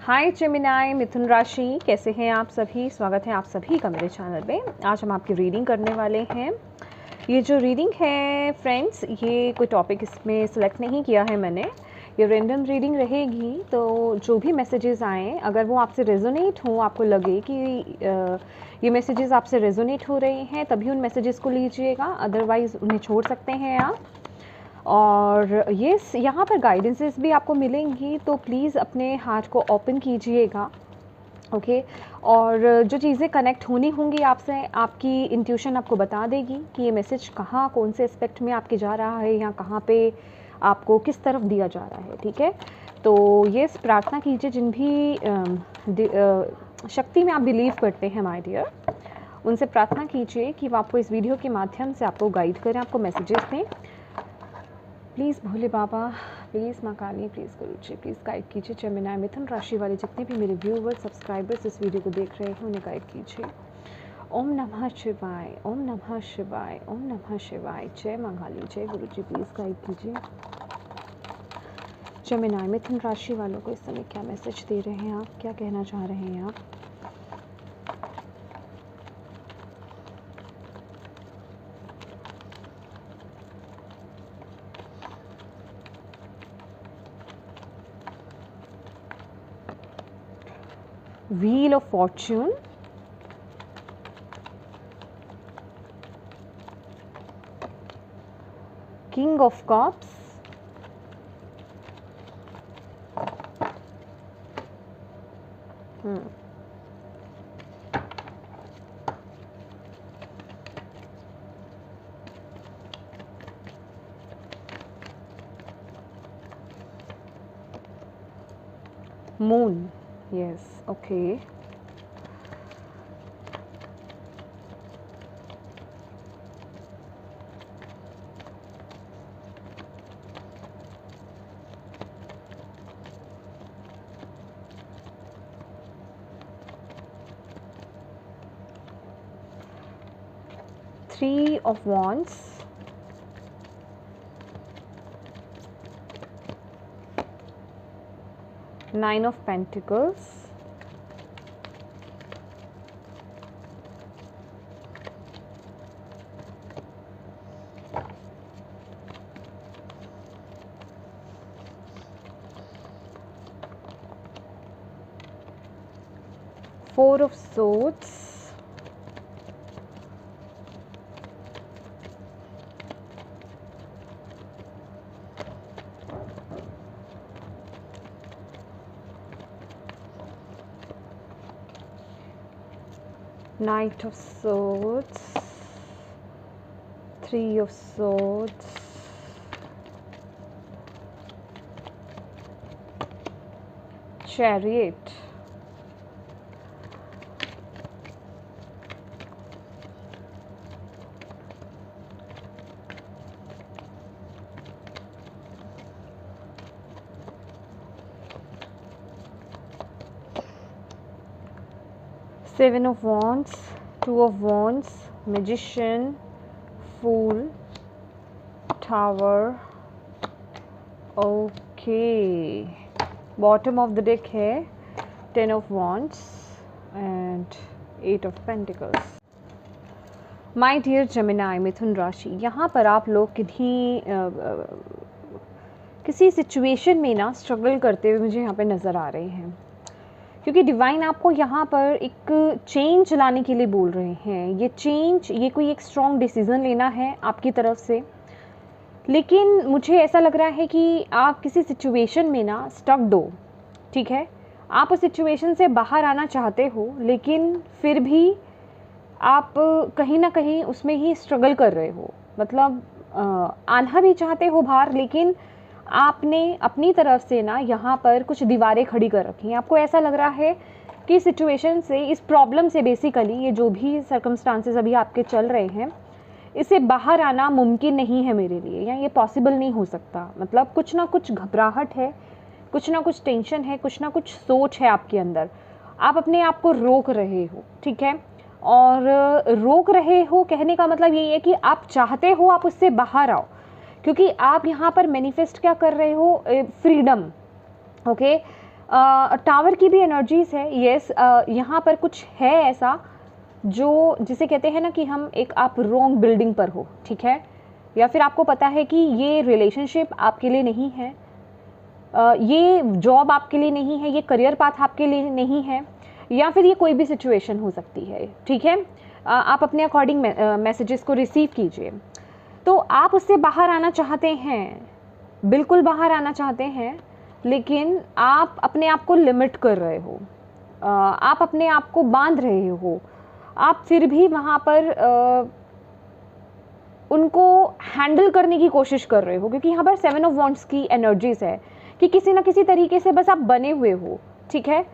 हाय Gemini, मिथुन राशि, कैसे हैं आप सभी। स्वागत है आप सभी का मेरे चैनल पे। आज हम आपकी रीडिंग करने वाले हैं। ये जो रीडिंग है फ्रेंड्स, ये कोई टॉपिक इसमें सिलेक्ट नहीं किया है मैंने। ये रैंडम रीडिंग रहेगी, तो जो भी मैसेजेस आएँ, अगर वो आपसे रेजोनेट हो, आपको लगे कि ये मैसेजेस आपसे रेजोनेट हो रहे हैं, तभी उन मैसेजेस को लीजिएगा, अदरवाइज़ उन्हें छोड़ सकते हैं आप। और ये यहाँ पर गाइडेंसेस भी आपको मिलेंगी, तो प्लीज़ अपने हार्ट को ओपन कीजिएगा, ओके। और जो चीज़ें कनेक्ट होनी होंगी आपसे, आपकी इंट्यूशन आपको बता देगी कि ये मैसेज कहाँ, कौन से एस्पेक्ट में आपके जा रहा है, या कहाँ पे आपको किस तरफ दिया जा रहा है, ठीक है। तो ये प्रार्थना कीजिए, जिन भी शक्ति में आप बिलीव करते हैं माय डियर, उनसे प्रार्थना कीजिए कि वो आपको इस वीडियो के माध्यम से आपको गाइड करें, आपको मैसेजेस दें। प्लीज़ भोले बाबा, प्लीज़ माँ काली, प्लीज़ गुरुजी, प्लीज़ गाइड कीजिए जेमिनी मिथुन राशि वाले जितने भी मेरे व्यूवर्स सब्सक्राइबर्स इस वीडियो को देख रहे हैं, उन्हें गाइड कीजिए। ओम नमः शिवाय, ओम नमः शिवाय, ओम नमः शिवाय। जय माँ काली, जय गुरुजी, प्लीज़ गाइड कीजिए। जेमिनी मिथुन राशि वालों को इस समय क्या मैसेज दे रहे हैं आप, क्या कहना चाह रहे हैं आप। Wheel of Fortune, King of Cups, Moon, yes, okay. Three of Wands, Nine of Pentacles, Four of Swords, Knight of Swords, Three of Swords, Chariot, Seven of Wands, Two of Wands, Magician, Fool, Tower, okay. Bottom of the deck है Ten of Wands and Eight of Pentacles। My dear Gemini मिथुन राशि, यहाँ पर आप लोग किसी situation में ना स्ट्रगल करते हुए मुझे यहाँ पे नज़र आ रहे हैं, क्योंकि डिवाइन आपको यहाँ पर एक चेंज लाने के लिए बोल रहे हैं। ये चेंज, ये कोई एक स्ट्रॉन्ग डिसीज़न लेना है आपकी तरफ से, लेकिन मुझे ऐसा लग रहा है कि आप किसी सिचुएशन में ना स्टक हो, ठीक है। आप उस सिचुएशन से बाहर आना चाहते हो, लेकिन फिर भी आप कहीं ना कहीं उसमें ही स्ट्रगल कर रहे हो। मतलब आना भी चाहते हो बाहर, लेकिन आपने अपनी तरफ से ना यहाँ पर कुछ दीवारें खड़ी कर रखी हैं। आपको ऐसा लग रहा है कि सिचुएशन से, इस प्रॉब्लम से, बेसिकली ये जो भी सर्कमस्टांसेस अभी आपके चल रहे हैं, इससे बाहर आना मुमकिन नहीं है मेरे लिए, या ये पॉसिबल नहीं हो सकता। मतलब कुछ ना कुछ घबराहट है, कुछ ना कुछ टेंशन है, कुछ ना कुछ सोच है आपके अंदर। आप अपने आप को रोक रहे हो, ठीक है। और रोक रहे हो कहने का मतलब यही है कि आप चाहते हो आप उससे बाहर आओ, क्योंकि आप यहाँ पर मैनिफेस्ट क्या कर रहे हो, फ्रीडम, ओके। टावर की भी एनर्जीज है, यस। यहाँ पर कुछ है ऐसा जो जिसे कहते हैं ना कि हम एक आप रॉन्ग बिल्डिंग पर हो, ठीक है, या फिर आपको पता है कि ये रिलेशनशिप आपके लिए नहीं है, ये जॉब आपके लिए नहीं है, ये करियर पाथ आपके लिए नहीं है, या फिर ये कोई भी सिचुएशन हो सकती है, ठीक है। आप अपने अकॉर्डिंग मैसेजेस को रिसीव कीजिए। तो आप उससे बाहर आना चाहते हैं, बिल्कुल बाहर आना चाहते हैं, लेकिन आप अपने आप को लिमिट कर रहे हो, आप अपने आप को बांध रहे हो, आप फिर भी वहाँ पर उनको हैंडल करने की कोशिश कर रहे हो, क्योंकि यहाँ पर 7 ऑफ वॉन्ड्स की एनर्जीज है कि किसी ना किसी तरीके से बस आप बने हुए हो, ठीक है,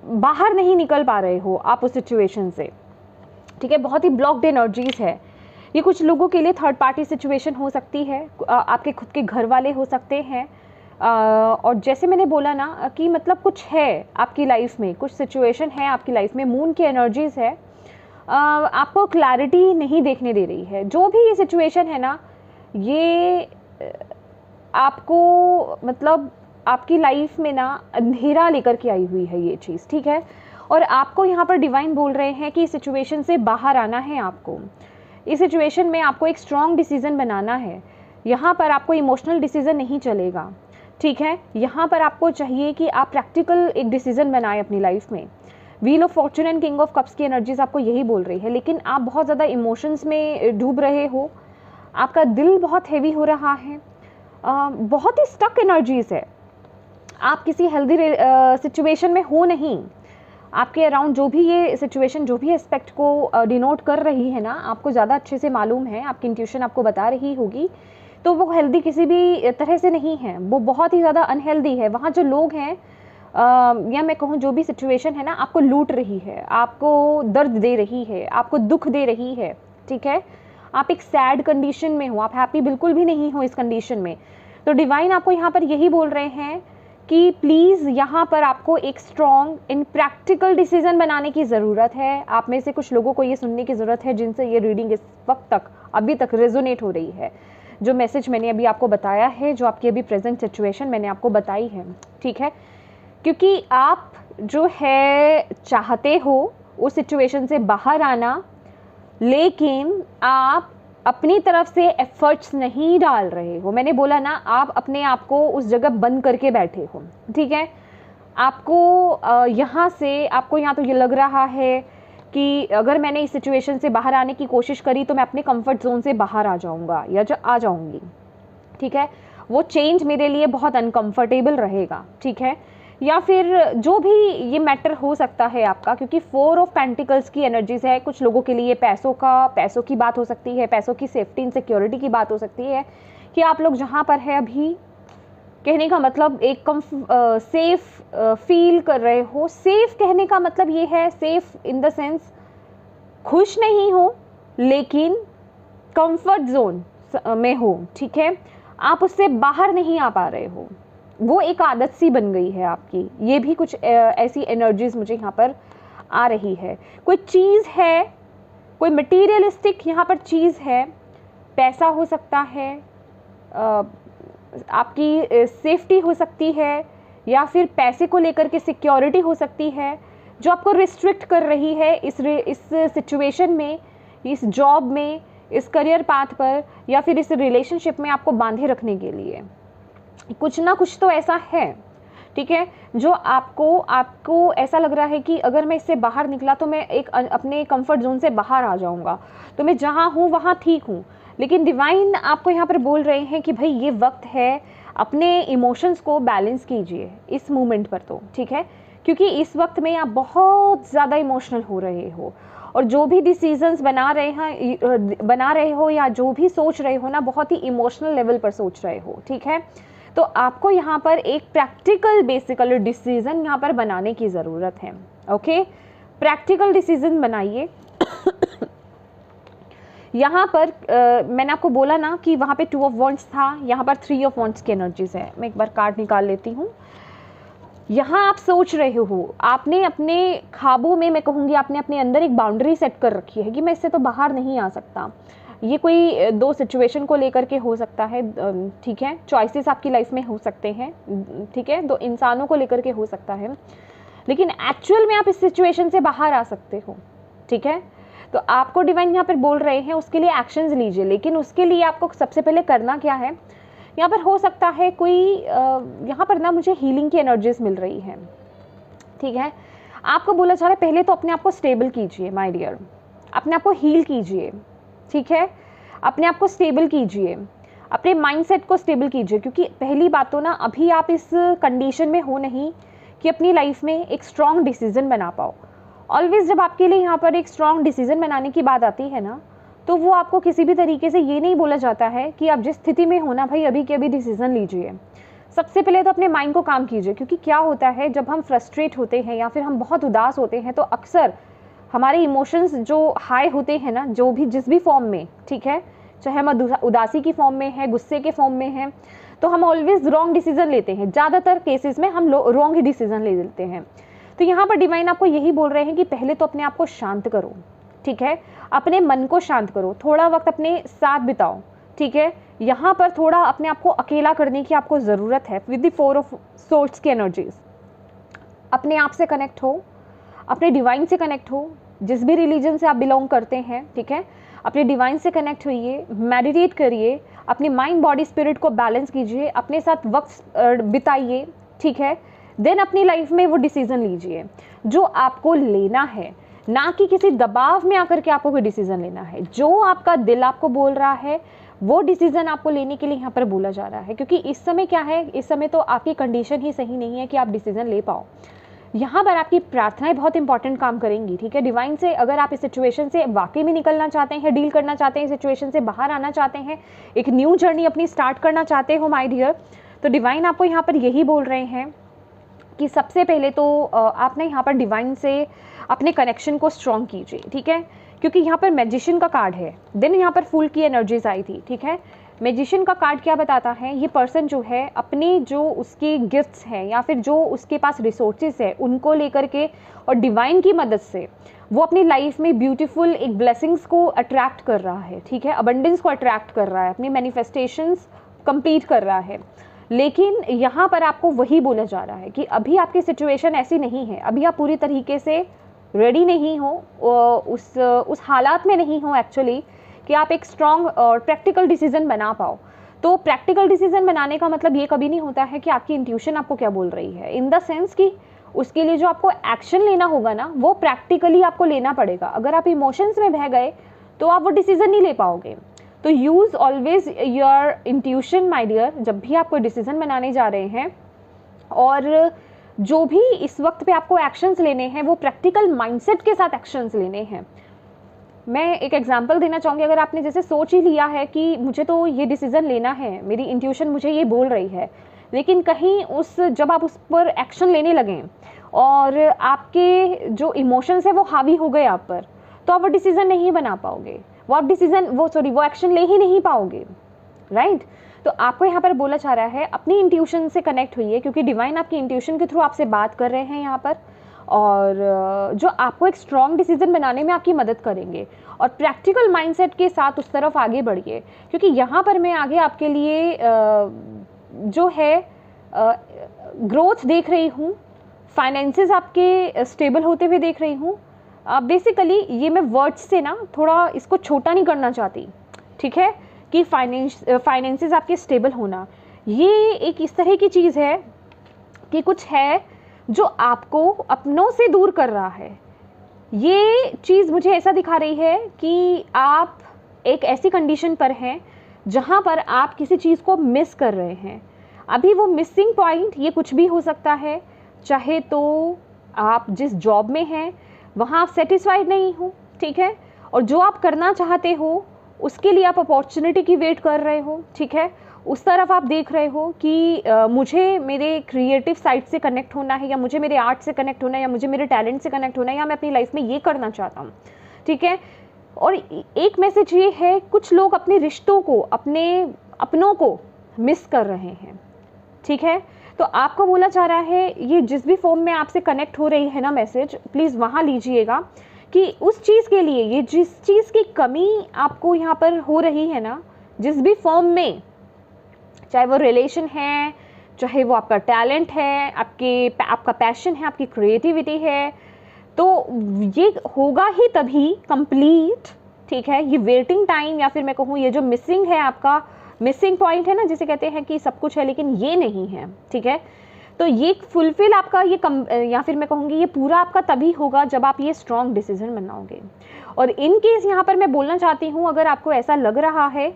बाहर नहीं निकल पा रहे हो आप उस सिचुएशन से, ठीक है। बहुत ही ब्लॉक्ड एनर्जीज है ये। कुछ लोगों के लिए थर्ड पार्टी सिचुएशन हो सकती है, आपके खुद के घर वाले हो सकते हैं, और जैसे मैंने बोला ना कि मतलब कुछ है आपकी लाइफ में, कुछ सिचुएशन है आपकी लाइफ में, मून की एनर्जीज है, आपको क्लैरिटी नहीं देखने दे रही है। जो भी ये सिचुएशन है ना, ये आपको मतलब आपकी लाइफ में ना अंधेरा लेकर के आई हुई है ये चीज़, ठीक है। और आपको यहाँ पर डिवाइन बोल रहे हैं कि इस सिचुएशन से बाहर आना है आपको, इस सिचुएशन में आपको एक स्ट्रॉन्ग डिसीजन बनाना है। यहाँ पर आपको इमोशनल डिसीजन नहीं चलेगा, ठीक है। यहाँ पर आपको चाहिए कि आप प्रैक्टिकल एक डिसीजन बनाएं अपनी लाइफ में। Wheel of Fortune and king of cups की एनर्जीज आपको यही बोल रही है, लेकिन आप बहुत ज़्यादा इमोशंस में डूब रहे हो, आपका दिल बहुत हैवी हो रहा है, बहुत ही स्टक एनर्जीज है, आप किसी हेल्दी सिचुएशन में हो नहीं। आपके अराउंड जो भी ये सिचुएशन, जो भी एस्पेक्ट को डिनोट कर रही है ना, आपको ज़्यादा अच्छे से मालूम है, आपकी इंट्यूशन आपको बता रही होगी, तो वो हेल्दी किसी भी तरह से नहीं है, वो बहुत ही ज़्यादा अनहेल्दी है। वहाँ जो लोग हैं या मैं कहूँ जो भी सिचुएशन है ना, आपको लूट रही है, आपको दर्द दे रही है, आपको दुख दे रही है, ठीक है। आप एक सैड कंडीशन में हो, आप हैप्पी बिल्कुल भी नहीं हो इस कंडीशन में। तो डिवाइन आपको यहाँ पर यही बोल रहे हैं कि प्लीज़ यहाँ पर आपको एक स्ट्रॉन्ग इन प्रैक्टिकल डिसीजन बनाने की ज़रूरत है। आप में से कुछ लोगों को ये सुनने की ज़रूरत है जिनसे ये रीडिंग इस वक्त तक अभी तक रेजोनेट हो रही है, जो मैसेज मैंने अभी आपको बताया है, जो आपकी अभी प्रेजेंट सिचुएशन मैंने आपको बताई है, ठीक है। क्योंकि आप जो है चाहते हो उस सिचुएशन से बाहर आना, लेकिन आप अपनी तरफ से एफर्ट्स नहीं डाल रहे हो। मैंने बोला ना, आप अपने आप को उस जगह बंद करके बैठे हो, ठीक है। आपको यहाँ से आपको यहाँ तो ये लग रहा है कि अगर मैंने इस सिचुएशन से बाहर आने की कोशिश करी तो मैं अपने कंफर्ट जोन से बाहर आ जाऊँगा या आ जाऊँगी, ठीक है। वो चेंज मेरे लिए बहुत अनकंफर्टेबल रहेगा, ठीक है। या फिर जो भी ये मैटर हो सकता है आपका, क्योंकि 4 ऑफ पेंटिकल्स की एनर्जीज है। कुछ लोगों के लिए पैसों की बात हो सकती है, पैसों की सेफ्टी एंड सिक्योरिटी की बात हो सकती है कि आप लोग जहाँ पर है अभी, कहने का मतलब एक सेफ फील कर रहे हो। सेफ कहने का मतलब ये है, सेफ इन द सेंस खुश नहीं हो लेकिन कंफर्ट जोन में हो, ठीक है। आप उससे बाहर नहीं आ पा रहे हो, वो एक आदत सी बन गई है आपकी। ये भी कुछ ऐसी एनर्जीज मुझे यहाँ पर आ रही है। कोई चीज़ है, कोई मटीरियलिस्टिक यहाँ पर चीज़ है, पैसा हो सकता है, आपकी सेफ्टी हो सकती है, या फिर पैसे को लेकर के सिक्योरिटी हो सकती है, जो आपको रिस्ट्रिक्ट कर रही है इस सिचुएशन में, इस जॉब में, इस करियर पाथ पर, या फिर इस रिलेशनशिप में आपको बांधे रखने के लिए। कुछ ना कुछ तो ऐसा है, ठीक है, जो आपको ऐसा लग रहा है कि अगर मैं इससे बाहर निकला तो मैं एक अपने कंफर्ट जोन से बाहर आ जाऊंगा, तो मैं जहाँ हूँ वहाँ ठीक हूँ। लेकिन डिवाइन आपको यहाँ पर बोल रहे हैं कि भाई ये वक्त है, अपने इमोशंस को बैलेंस कीजिए इस मोमेंट पर, तो ठीक है, क्योंकि इस वक्त में आप बहुत ज़्यादा इमोशनल हो रहे हो, और जो भी डिसीजंस बना रहे हो या जो भी सोच रहे हो ना, बहुत ही इमोशनल लेवल पर सोच रहे हो, ठीक है। तो आपको यहाँ पर एक प्रैक्टिकल बेसिकल डिसीजन यहाँ पर बनाने की ज़रूरत है, ओके। प्रैक्टिकल डिसीजन बनाइए। यहाँ पर मैंने आपको बोला ना कि वहाँ पे 2 ऑफ वॉन्ड्स था, यहाँ पर 3 ऑफ वॉन्ड्स की एनर्जीज है। मैं एक बार कार्ड निकाल लेती हूँ। यहाँ आप सोच रहे हो, आपने अपने ख्वाबों में, मैं कहूँगी आपने अपने अंदर एक बाउंड्री सेट कर रखी है कि मैं इससे तो बाहर नहीं आ सकता, ये कोई दो सिचुएशन को लेकर के हो सकता है, ठीक है, चॉइसेस आपकी लाइफ में हो सकते हैं, ठीक है, दो इंसानों को लेकर के हो सकता है, लेकिन एक्चुअल में आप इस सिचुएशन से बाहर आ सकते हो, ठीक है। तो आपको डिवाइन यहाँ पर बोल रहे हैं उसके लिए एक्शंस लीजिए, लेकिन उसके लिए आपको सबसे पहले करना क्या है, यहाँ पर हो सकता है कोई यहाँ पर ना मुझे हीलिंग की एनर्जीज मिल रही है, ठीक है। आपको बोला जा रहा है पहले तो अपने आप को स्टेबल कीजिए माय डियर, अपने आप को हील कीजिए, ठीक है, अपने आप को स्टेबल कीजिए, अपने माइंडसेट को स्टेबल कीजिए, क्योंकि पहली बात तो ना अभी आप इस कंडीशन में हो नहीं कि अपनी लाइफ में एक स्ट्रॉन्ग डिसीजन बना पाओ। ऑलवेज जब आपके लिए यहाँ पर एक स्ट्रॉन्ग डिसीजन बनाने की बात आती है ना, तो वो आपको किसी भी तरीके से ये नहीं बोला जाता है कि आप जिस स्थिति में हो ना भाई अभी के अभी डिसीजन लीजिए। सबसे पहले तो अपने माइंड को काम कीजिए, क्योंकि क्या होता है जब हम फ्रस्ट्रेट होते हैं या फिर हम बहुत उदास होते हैं तो अक्सर हमारे इमोशंस जो हाई होते हैं ना, जो भी जिस भी फॉर्म में, ठीक है, चाहे हम उदासी की फॉर्म में है, गुस्से के फॉर्म में है, तो हम ऑलवेज रॉन्ग डिसीजन लेते हैं। ज़्यादातर केसेस में हम रॉन्ग ही डिसीजन ले लेते हैं। तो यहाँ पर डिवाइन आपको यही बोल रहे हैं कि पहले तो अपने आप को शांत करो, ठीक है, अपने मन को शांत करो, थोड़ा वक्त अपने साथ बिताओ, ठीक है। यहाँ पर थोड़ा अपने आप को अकेला करने की आपको ज़रूरत है विद द 4 ऑफ सोर्ड्स की एनर्जीज। अपने आप से कनेक्ट हो, अपने डिवाइन से कनेक्ट हो, जिस भी रिलीजन से आप बिलोंग करते हैं, ठीक है, अपने डिवाइन से कनेक्ट होइए, मेडिटेट करिए, अपने माइंड बॉडी स्पिरिट को बैलेंस कीजिए, अपने साथ वक्त बिताइए, ठीक है। देन अपनी लाइफ में वो डिसीजन लीजिए जो आपको लेना है, ना कि किसी दबाव में आकर के आपको कोई डिसीजन लेना है। जो आपका दिल आपको बोल रहा है वो डिसीजन आपको लेने के लिए यहाँ पर बोला जा रहा है, क्योंकि इस समय क्या है, इस समय तो आपकी कंडीशन ही सही नहीं है कि आप डिसीजन ले पाओ। यहाँ पर आपकी प्रार्थनाएं बहुत इंपॉर्टेंट काम करेंगी, ठीक है। डिवाइन से अगर आप इस सिचुएशन से वाकई में निकलना चाहते हैं, डील करना चाहते हैं, सिचुएशन से बाहर आना चाहते हैं, एक न्यू जर्नी अपनी स्टार्ट करना चाहते हो माय डियर, तो डिवाइन आपको यहाँ पर यही बोल रहे हैं कि सबसे पहले तो आपने यहाँ पर डिवाइन से अपने कनेक्शन को स्ट्रॉन्ग कीजिए, ठीक है, क्योंकि यहाँ पर मैजिशियन का कार्ड है, देन यहाँ पर फूल की एनर्जीज आई थी, ठीक है। मैजिशियन का कार्ड क्या बताता है, ये पर्सन जो है अपने जो उसके गिफ्ट्स हैं या फिर जो उसके पास रिसोर्सेज है उनको लेकर के और डिवाइन की मदद से वो अपनी लाइफ में ब्यूटीफुल एक ब्लेसिंग्स को अट्रैक्ट कर रहा है, ठीक है, अबंडेंस को अट्रैक्ट कर रहा है, अपनी मैनिफेस्टेशंस कंप्लीट कर रहा है। लेकिन यहाँ पर आपको वही बोला जा रहा है कि अभी आपकी सिचुएशन ऐसी नहीं है, अभी आप पूरी तरीके से रेडी नहीं हो, उस हालात में नहीं हो एक्चुअली कि आप एक स्ट्रॉन्ग और प्रैक्टिकल डिसीजन बना पाओ। तो प्रैक्टिकल डिसीजन बनाने का मतलब ये कभी नहीं होता है कि आपकी इंट्यूशन आपको क्या बोल रही है, इन द सेंस कि उसके लिए जो आपको एक्शन लेना होगा ना वो प्रैक्टिकली आपको लेना पड़ेगा। अगर आप इमोशंस में बह गए तो आप वो डिसीजन नहीं ले पाओगे। तो use always your intuition my dear, जब भी आप कोई डिसीजन बनाने जा रहे हैं, और जो भी इस वक्त पे आपको एक्शंस लेने हैं वो प्रैक्टिकल माइंडसेट के साथ एक्शंस लेने हैं। मैं एक एग्जांपल देना चाहूँगी, अगर आपने जैसे सोच ही लिया है कि मुझे तो ये डिसीजन लेना है, मेरी इंट्यूशन मुझे ये बोल रही है, लेकिन कहीं जब आप उस पर एक्शन लेने लगें और आपके जो इमोशंस है वो हावी हो गए आप पर, तो आप वो डिसीजन नहीं बना पाओगे, वो एक्शन ले ही नहीं पाओगे, राइट। तो आपको यहाँ पर बोला जा रहा है अपनी इंट्यूशन से कनेक्ट हुई है, क्योंकि डिवाइन आपकी इंट्यूशन के थ्रू आपसे बात कर रहे हैं यहाँ पर, और जो आपको एक स्ट्रॉन्ग डिसीजन बनाने में आपकी मदद करेंगे, और प्रैक्टिकल माइंडसेट के साथ उस तरफ आगे बढ़िए, क्योंकि यहाँ पर मैं आगे आपके लिए जो है ग्रोथ देख रही हूँ, फाइनेंसेस आपके स्टेबल होते हुए देख रही हूँ। बेसिकली ये मैं वर्ड्स से ना थोड़ा इसको छोटा नहीं करना चाहती, ठीक है, कि फाइनेंसेस आपके स्टेबल होना ये एक इस तरह की चीज़ है कि कुछ है जो आपको अपनों से दूर कर रहा है। ये चीज़ मुझे ऐसा दिखा रही है कि आप एक ऐसी कंडीशन पर हैं जहाँ पर आप किसी चीज़ को मिस कर रहे हैं। अभी वो मिसिंग पॉइंट ये कुछ भी हो सकता है, चाहे तो आप जिस जॉब में हैं वहाँ आप सेटिस्फाइड नहीं हो, ठीक है, और जो आप करना चाहते हो उसके लिए आप अपॉर्चुनिटी की वेट कर रहे हो, ठीक है, उस तरफ आप देख रहे हो कि मुझे मेरे क्रिएटिव साइड से कनेक्ट होना है, या मुझे मेरे आर्ट से कनेक्ट होना है, या मुझे मेरे टैलेंट से कनेक्ट होना है, या मैं अपनी लाइफ में ये करना चाहता हूँ, ठीक है। और एक मैसेज ये है, कुछ लोग अपने रिश्तों को, अपनों को मिस कर रहे हैं, ठीक है। तो आपको बोला जा रहा है ये जिस भी फॉर्म में आपसे कनेक्ट हो रही है ना मैसेज, प्लीज़ वहाँ लीजिएगा, कि उस चीज़ के लिए, ये जिस चीज़ की कमी आपको यहाँ पर हो रही है ना, जिस भी फॉर्म में, चाहे वो रिलेशन है, चाहे वो आपका टैलेंट है, आपका पैशन है, आपकी क्रिएटिविटी है, तो ये होगा ही तभी कंप्लीट, ठीक है। ये वेटिंग टाइम या फिर मैं कहूँ ये जो मिसिंग है, आपका मिसिंग पॉइंट है ना, जिसे कहते हैं कि सब कुछ है लेकिन ये नहीं है, ठीक है। तो ये फुलफिल आपका या फिर मैं कहूँगी ये पूरा आपका तभी होगा जब आप ये स्ट्रॉन्ग डिसीजन बनाओगे। और इन केस यहाँ पर मैं बोलना चाहती हूँ, अगर आपको ऐसा लग रहा है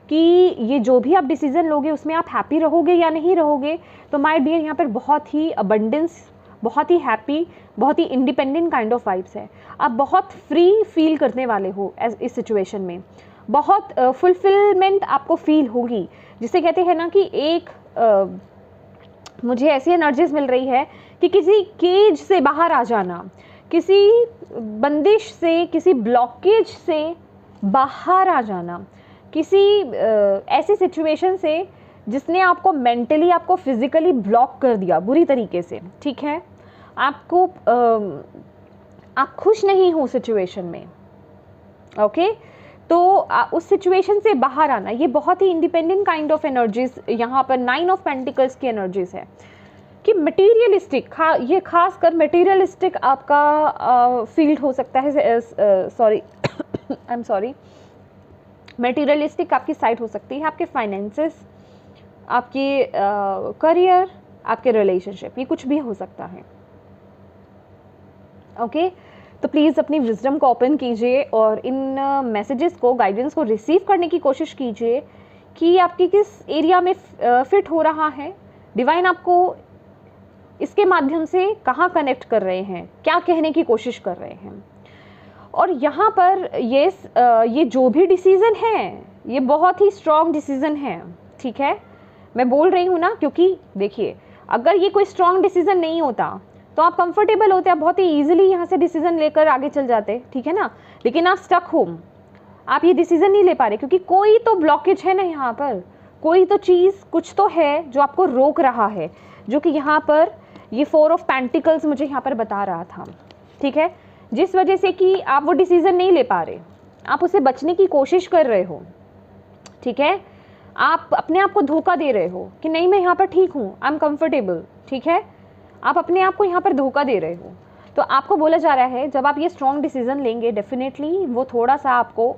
कि ये जो भी आप डिसीजन लोगे उसमें आप हैप्पी रहोगे या नहीं रहोगे, तो माय डियर यहाँ पर बहुत ही अबंडेंस, बहुत ही हैप्पी, बहुत ही इंडिपेंडेंट काइंड ऑफ वाइब्स है। आप बहुत फ्री फील करने वाले हो इस सिचुएशन में, बहुत फुलफिलमेंट आपको फील होगी, जिसे कहते हैं ना कि एक मुझे ऐसी एनर्जीज मिल रही है कि किसी केज से बाहर आ जाना, किसी बंदिश से, किसी ब्लॉकेज से बाहर आ जाना, किसी ऐसी सिचुएशन से जिसने आपको मेंटली, आपको फिजिकली ब्लॉक कर दिया बुरी तरीके से, ठीक है। आपको आप खुश नहीं हो सिचुएशन में, ओके। तो उस सिचुएशन से बाहर आना, ये बहुत ही इंडिपेंडेंट काइंड ऑफ एनर्जीज यहाँ पर 9 ऑफ पेंटिकल्स की एनर्जीज है कि मटेरियलिस्टिक, ये खास कर मटेरियलिस्टिक आपका फील्ड हो सकता है, sorry I am sorry, materialistic आपकी साइड हो सकती है, आपके फाइनेंसेस, आपके करियर, आपके रिलेशनशिप, ये कुछ भी हो सकता है, ओके। तो प्लीज़ अपनी विजडम को ओपन कीजिए और इन मैसेजेस को, गाइडेंस को रिसीव करने की कोशिश कीजिए कि आपकी किस एरिया में फिट हो रहा है, डिवाइन आपको इसके माध्यम से कहाँ कनेक्ट कर रहे हैं, क्या कहने की कोशिश कर रहे हैं। और यहाँ पर ये जो भी डिसीज़न है ये बहुत ही स्ट्रॉन्ग डिसीज़न है, ठीक है। मैं बोल रही हूँ ना, क्योंकि देखिए अगर ये कोई स्ट्रॉन्ग डिसीज़न नहीं होता तो आप कंफर्टेबल होते, आप बहुत ही ईजिली यहाँ से डिसीजन लेकर आगे चल जाते, ठीक है ना। लेकिन आप स्टक हो, आप ये डिसीजन नहीं ले पा रहे क्योंकि कोई तो ब्लॉकेज है ना यहाँ पर, कोई तो चीज़, कुछ तो है जो आपको रोक रहा है, जो कि यहाँ पर ये 4 ऑफ पेंटिकल्स मुझे यहाँ पर बता रहा था, ठीक है। जिस वजह से कि आप वो डिसीजन नहीं ले पा रहे, आप उसे बचने की कोशिश कर रहे हो, ठीक है। आप अपने आप को धोखा दे रहे हो कि नहीं मैं यहाँ पर ठीक हूँ, आई एम कंफर्टेबल, ठीक है। आप अपने आप को यहाँ पर धोखा दे रहे हो। तो आपको बोला जा रहा है जब आप ये स्ट्रॉन्ग डिसीजन लेंगे, डेफिनेटली वो थोड़ा सा आपको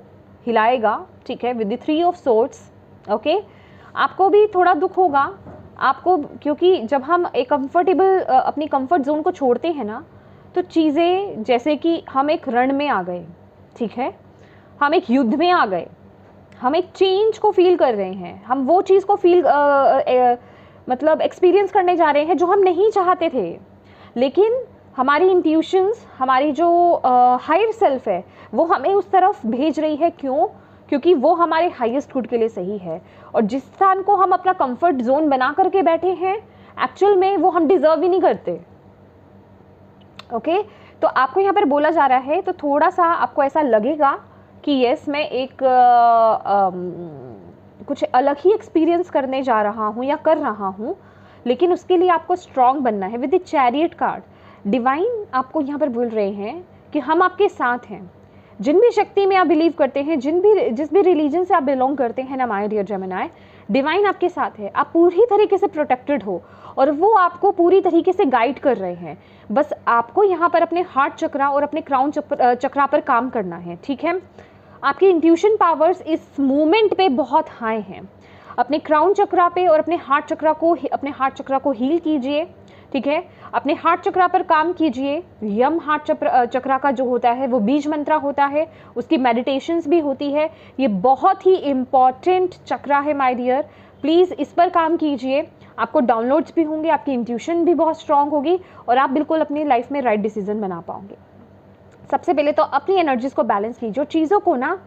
हिलाएगा, ठीक है, with the 3 of swords, okay. आपको भी थोड़ा दुख होगा आपको, क्योंकि जब हम एक कंफर्टेबल अपनी कंफर्ट जोन को छोड़ते हैं ना, तो चीज़ें जैसे कि हम एक रण में आ गए, ठीक है, हम एक युद्ध में आ गए, हम एक चेंज को फील कर रहे हैं, हम वो चीज़ को मतलब एक्सपीरियंस करने जा रहे हैं जो हम नहीं चाहते थे। लेकिन हमारी इंट्यूशंस, हमारी जो हायर सेल्फ है वो हमें उस तरफ भेज रही है। क्यों? क्योंकि वो हमारे हाईएस्ट गुड के लिए सही है। और जिस स्थान को हम अपना कंफर्ट जोन बना करके बैठे हैं, एक्चुअल में वो हम डिजर्व ही नहीं करते, ओके। तो आपको यहाँ पर बोला जा रहा है, तो थोड़ा सा आपको ऐसा लगेगा कि यस मैं एक कुछ अलग ही एक्सपीरियंस करने जा रहा हूँ या कर रहा हूँ, लेकिन उसके लिए आपको स्ट्रॉन्ग बनना है। With the chariot card, divine आपको यहाँ पर बोल रहे हैं कि हम आपके साथ हैं। जिन भी शक्ति में आप बिलीव करते हैं, जिस भी रिलीजन से आप बिलोंग करते हैं ना माय डियर जेमिनी, डिवाइन आपके साथ है। आप पूरी तरीके से प्रोटेक्टेड हो और वो आपको पूरी तरीके से गाइड कर रहे हैं। बस आपको यहाँ पर अपने हार्ट चक्रा और अपने क्राउन चक्रा पर काम करना है, ठीक है। आपकी इंट्यूशन पावर्स इस मूवमेंट पे बहुत हाई हैं। अपने क्राउन चक्रा पे और अपने हार्ट चक्रा को हील कीजिए, ठीक है। अपने हार्ट चक्रा पर काम कीजिए। यम हार्ट चक्रा का जो होता है वो बीज मंत्रा होता है, उसकी मेडिटेशंस भी होती है। ये बहुत ही इम्पॉर्टेंट चक्रा है माय डियर, प्लीज़ इस पर काम कीजिए। आपको डाउनलोड्स भी होंगे, आपकी इंट्यूशन भी बहुत स्ट्रांग होगी और आप बिल्कुल अपनी लाइफ में राइट डिसीजन बना पाओगे। सबसे पहले तो अपनी एनर्जीज को बैलेंस कीजिए, चीज़ों को ना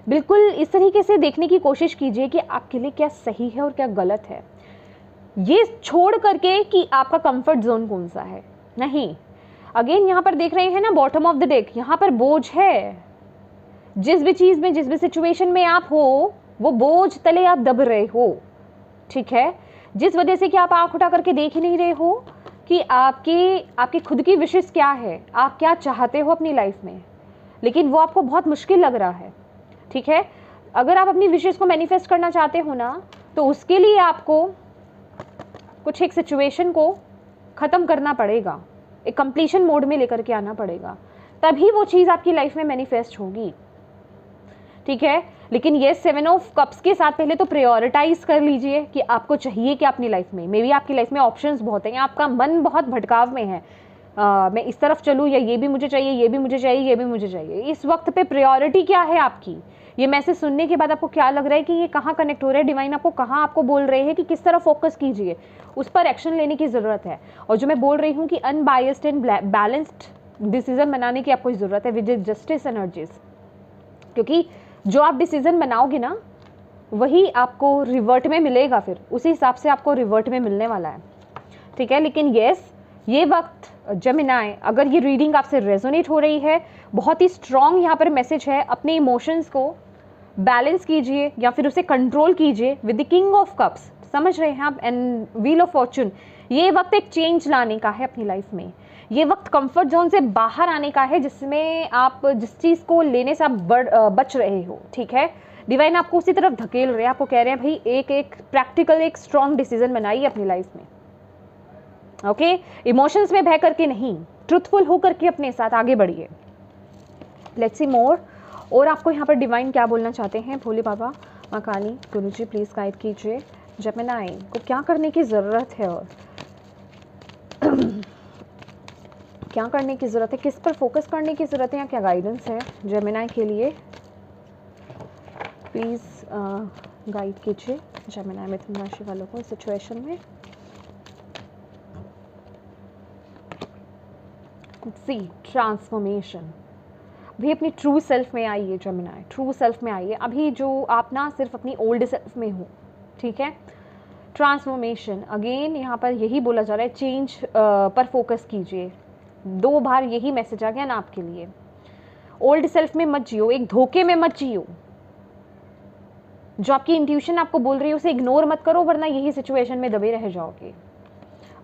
बिल्कुल इस तरीके से देखने की कोशिश कीजिए कि आपके लिए क्या सही है और क्या गलत है। ये छोड़ करके कि आपका कंफर्ट जोन कौन सा है, नहीं। अगेन यहाँ पर देख रहे हैं ना बॉटम ऑफ द डेक, यहाँ पर बोझ है। जिस भी चीज़ में, जिस भी सिचुएशन में आप हो, वो बोझ तले आप दब रहे हो, ठीक है। जिस वजह से कि आप आँख उठा करके देख ही नहीं रहे हो कि आपकी खुद की विशेष क्या है, आप क्या चाहते हो अपनी लाइफ में। लेकिन वो आपको बहुत मुश्किल लग रहा है, ठीक है। अगर आप अपनी विशेष को मैनिफेस्ट करना चाहते हो ना, तो उसके लिए आपको कुछ एक सिचुएशन को ख़त्म करना पड़ेगा, एक कंप्लीशन मोड में लेकर के आना पड़ेगा, तभी वो चीज़ आपकी लाइफ में मैनिफेस्ट होगी, ठीक है। लेकिन ये 7 ऑफ कप्स के साथ पहले तो प्रायोरिटाइज कर लीजिए कि आपको चाहिए क्या अपनी लाइफ में। मे बी आपकी लाइफ में ऑप्शंस बहुत हैं, आपका मन बहुत भटकाव में है, मैं इस तरफ चलूँ या ये भी मुझे चाहिए, ये भी मुझे चाहिए, ये भी मुझे चाहिए। इस वक्त पे प्रायोरिटी क्या है आपकी? ये मैसेज सुनने के बाद आपको क्या लग रहा है कि ये कहाँ कनेक्ट हो रहा है, डिवाइन आपको कहाँ आपको बोल रहे हैं कि किस तरह फोकस कीजिए, उस पर एक्शन लेने की ज़रूरत है। और जो मैं बोल रही हूँ कि अनबायस्ड एंड बैलेंस्ड डिसीजन बनाने की आपको ज़रूरत है विद जस्टिस एनर्जीज, क्योंकि जो आप डिसीजन बनाओगे ना वही आपको रिवर्ट में मिलेगा, फिर उसी हिसाब से आपको रिवर्ट में मिलने वाला है, ठीक है। लेकिन यस, ये वक्त जेमिनी, अगर ये रीडिंग आपसे रेजोनेट हो रही है, बहुत ही स्ट्रॉन्ग यहाँ पर मैसेज है, अपने इमोशंस को बैलेंस कीजिए या फिर उसे कंट्रोल कीजिए with the king of cups, समझ रहे हैं आप, एंड व्हील ऑफ फॉर्चून। ये वक्त एक चेंज लाने का है अपनी लाइफ में, ये वक्त कंफर्ट जोन से बाहर आने का है, जिसमें आप जिस चीज़ को लेने से आप बच रहे हो, ठीक है। डिवाइन आपको उसी तरफ धकेल रहे हैं, आपको कह रहे हैं भाई एक प्रैक्टिकल, एक स्ट्रॉन्ग डिसीजन बनाइए अपनी लाइफ में, ओके। इमोशंस में बह करके नहीं, ट्रुथफुल हो करके अपने साथ आगे बढ़िए। लेट्स सी मोर। और आपको यहाँ पर डिवाइन क्या बोलना चाहते हैं? भोले बाबा, माँ काली, गुरुजी प्लीज़ गाइड कीजिए जेमिनी को क्या करने की ज़रूरत है और क्या करने की ज़रूरत है, किस पर फोकस करने की ज़रूरत है, या क्या गाइडेंस है जेमिनी के लिए? प्लीज़ गाइड कीजिए जेमिनी मिथुन राशि वालों को इस सिचुएशन में। सी ट्रांसफॉर्मेशन, भी अपनी ट्रू सेल्फ में आइए जेमिनी, ट्रू सेल्फ में आइए। अभी जो आप ना सिर्फ अपनी ओल्ड सेल्फ में हो, ठीक है। ट्रांसफॉर्मेशन अगेन यहाँ पर यही बोला जा रहा है, चेंज पर फोकस कीजिए। 2 बार यही मैसेज आ गया ना आपके लिए। ओल्ड सेल्फ में मत जियो, एक धोखे में मत जियो। जो आपकी इंट्यूशन आपको बोल रही है उसे इग्नोर मत करो, वरना यही सिचुएशन में दबे रह जाओगे,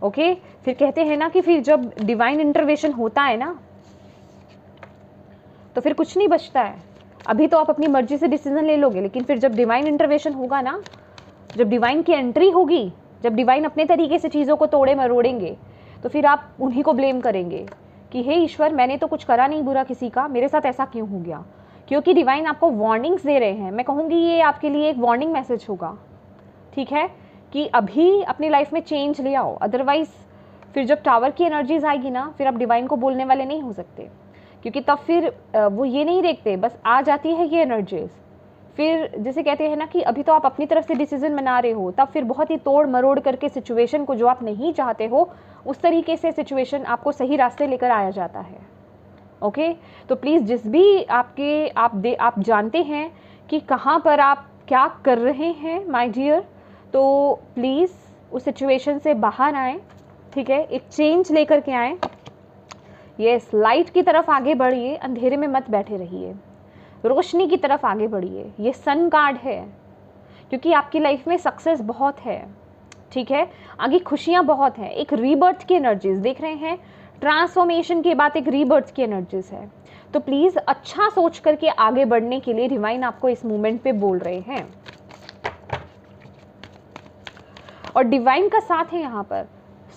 ओके। फिर कहते हैं ना कि फिर जब डिवाइन इंटरवेंशन होता है ना, तो फिर कुछ नहीं बचता है। अभी तो आप अपनी मर्जी से डिसीजन ले लोगे, लेकिन फिर जब डिवाइन इंटरवेंशन होगा ना, जब डिवाइन की एंट्री होगी, जब डिवाइन अपने तरीके से चीज़ों को तोड़े मरोड़ेंगे, तो फिर आप उन्हीं को ब्लेम करेंगे कि हे ईश्वर, मैंने तो कुछ करा नहीं बुरा किसी का, मेरे साथ ऐसा क्यों हो गया। क्योंकि डिवाइन आपको वार्निंग्स दे रहे हैं। मैं कहूँगी ये आपके लिए एक वार्निंग मैसेज होगा, ठीक है, कि अभी अपनी लाइफ में चेंज ले आओ। अदरवाइज फिर जब टावर की एनर्जीज आएगी ना, फिर आप डिवाइन को बोलने वाले नहीं हो सकते, क्योंकि तब फिर वो ये नहीं देखते, बस आ जाती है ये एनर्जीज। फिर जैसे कहते हैं ना कि अभी तो आप अपनी तरफ से डिसीजन बना रहे हो, तब फिर बहुत ही तोड़ मरोड़ करके सिचुएशन को, जो आप नहीं चाहते हो, उस तरीके से सिचुएशन आपको सही रास्ते लेकर आया जाता है, ओके। तो प्लीज़ जिस भी आप जानते हैं कि कहाँ पर आप क्या कर रहे हैं माय डियर, तो प्लीज़ उस सिचुएशन से बाहर आएँ, ठीक है, एक चेंज लेकर के आएँ। यस, लाइट की तरफ आगे बढ़िए, अंधेरे में मत बैठे रहिए, रोशनी की तरफ आगे बढ़िए। ये सन कार्ड है, क्योंकि आपकी लाइफ में सक्सेस बहुत है, ठीक है, आगे खुशियाँ बहुत हैं। एक रीबर्थ की एनर्जीज देख रहे हैं, ट्रांसफॉर्मेशन के बाद एक रीबर्थ की एनर्जीज है। तो प्लीज़ अच्छा सोच करके आगे बढ़ने के लिए डिवाइन आपको इस मोमेंट पे बोल रहे हैं, और डिवाइन का साथ है यहाँ पर।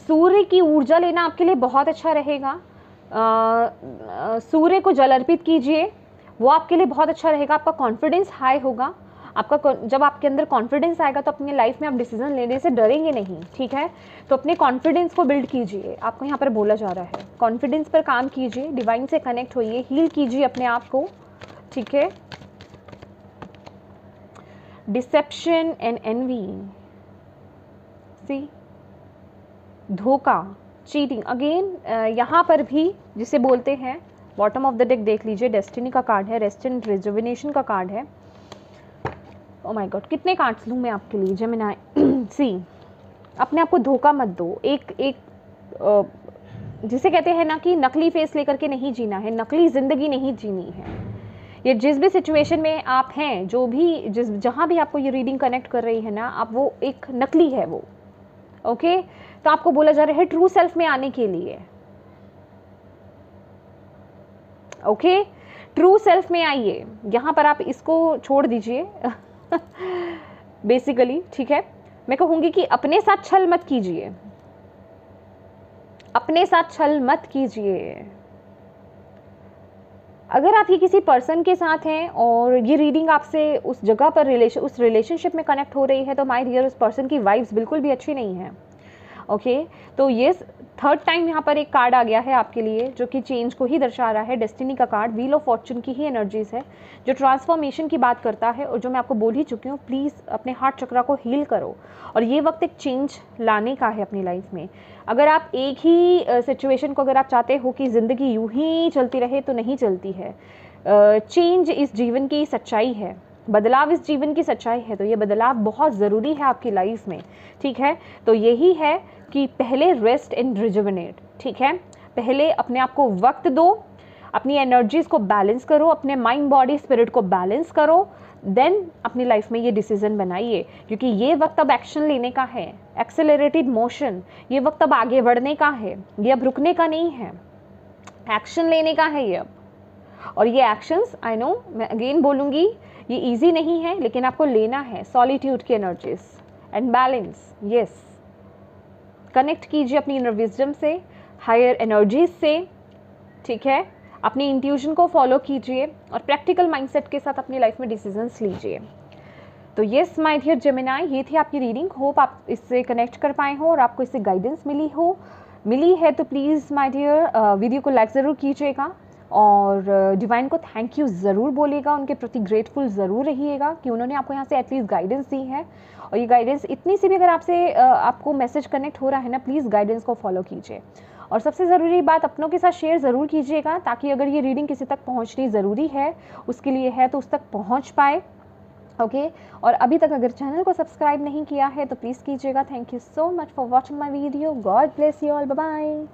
सूर्य की ऊर्जा लेना आपके लिए बहुत अच्छा रहेगा। सूर्य को जल अर्पित कीजिए, वो आपके लिए बहुत अच्छा रहेगा। आपका कॉन्फिडेंस हाई होगा। आपका जब आपके अंदर कॉन्फिडेंस आएगा तो अपनी लाइफ में आप डिसीजन लेने से डरेंगे नहीं, ठीक है। तो अपने कॉन्फिडेंस को बिल्ड कीजिए, आपको यहाँ पर बोला जा रहा है। कॉन्फिडेंस पर काम कीजिए, डिवाइन से कनेक्ट होइए, हील कीजिए अपने आप को, ठीक है। डिसेप्शन एंड एनवी, सी धोखा, चीटिंग अगेन यहाँ पर भी जिसे बोलते हैं, बॉटम ऑफ द डेक देख लीजिए, डेस्टिनी का कार्ड है, रेस्ट एंड रिजुविनेशन का कार्ड है। ओ माय गॉड, कितने कार्ड्स लूँ मैं आपके लिए जेमिनी? सी, अपने आप को धोखा मत दो। जिसे कहते हैं ना कि नकली फेस लेकर के नहीं जीना है, नकली ज़िंदगी नहीं जीनी है। ये जिस भी सिचुएशन में आप हैं, जो भी जहाँ भी आपको ये रीडिंग कनेक्ट कर रही है ना, आप वो एक नकली है वो, ओके। तो आपको बोला जा रहा है ट्रू सेल्फ में आने के लिए, ओके। ट्रू सेल्फ में आइए, यहाँ पर आप इसको छोड़ दीजिए बेसिकली, ठीक है। मैं कहूँगी कि अपने साथ छल मत कीजिए, अपने साथ छल मत कीजिए। अगर आप ये किसी पर्सन के साथ हैं और ये रीडिंग आपसे उस जगह पर उस रिलेशनशिप में कनेक्ट हो रही है, तो माय डियर उस पर्सन की वाइब्स बिल्कुल भी अच्छी नहीं है। ओके तो ये थर्ड टाइम यहाँ पर एक कार्ड आ गया है आपके लिए, जो कि चेंज को ही दर्शा रहा है। डेस्टिनी का कार्ड, व्हील ऑफ फॉर्चून की ही एनर्जीज है, जो ट्रांसफॉर्मेशन की बात करता है। और जो मैं आपको बोल ही चुकी हूँ, प्लीज़ अपने हार्ट चक्रा को हील करो, और ये वक्त एक चेंज लाने का है अपनी लाइफ में। अगर आप एक ही सिचुएशन को अगर आप चाहते हो कि ज़िंदगी यूं ही चलती रहे, तो नहीं चलती है। चेंज इस जीवन की सच्चाई है, बदलाव इस जीवन की सच्चाई है। तो ये बदलाव बहुत ज़रूरी है आपकी लाइफ में, ठीक है। तो यही है कि पहले रेस्ट एंड रिजुविनेट, ठीक है। पहले अपने आप को वक्त दो, अपनी एनर्जीज़ को बैलेंस करो, अपने माइंड बॉडी स्पिरिट को बैलेंस करो, देन अपनी लाइफ में ये डिसीजन बनाइए, क्योंकि ये वक्त अब एक्शन लेने का है, एक्सेलरेटेड मोशन। ये वक्त अब आगे बढ़ने का है, ये अब रुकने का नहीं है, एक्शन लेने का है ये अब। और ये एक्शंस, आई नो, मैं अगेन बोलूँगी, ये इजी नहीं है, लेकिन आपको लेना है। सॉलिट्यूड की energies and balance, yes. Connect कीजिए अपनी इनर विजडम से, हायर एनर्जीज से, ठीक है। अपनी इंट्यूशन को फॉलो कीजिए और प्रैक्टिकल माइंडसेट के साथ अपनी लाइफ में डिसीजंस लीजिए। तो येस माय डियर जेमिनाई, ये थी आपकी रीडिंग। होप आप इससे कनेक्ट कर पाए हो और आपको इससे गाइडेंस मिली है तो प्लीज़ माय डियर वीडियो को लाइक ज़रूर कीजिएगा, और डिवाइन को थैंक यू ज़रूर बोलिएगा, उनके प्रति ग्रेटफुल ज़रूर रहिएगा कि उन्होंने आपको यहाँ से एटलीस्ट गाइडेंस दी है। और ये गाइडेंस इतनी सी भी अगर आपको मैसेज कनेक्ट हो रहा है ना, प्लीज़ गाइडेंस को फॉलो कीजिए। और सबसे ज़रूरी बात, अपनों के साथ शेयर ज़रूर कीजिएगा, ताकि अगर ये रीडिंग किसी तक पहुँचनी ज़रूरी है, उसके लिए है, तो उस तक पहुँच पाए। ओके और अभी तक अगर चैनल को सब्सक्राइब नहीं किया है तो प्लीज़ कीजिएगा। Thank you so much for watching my video. God bless you all, bye bye.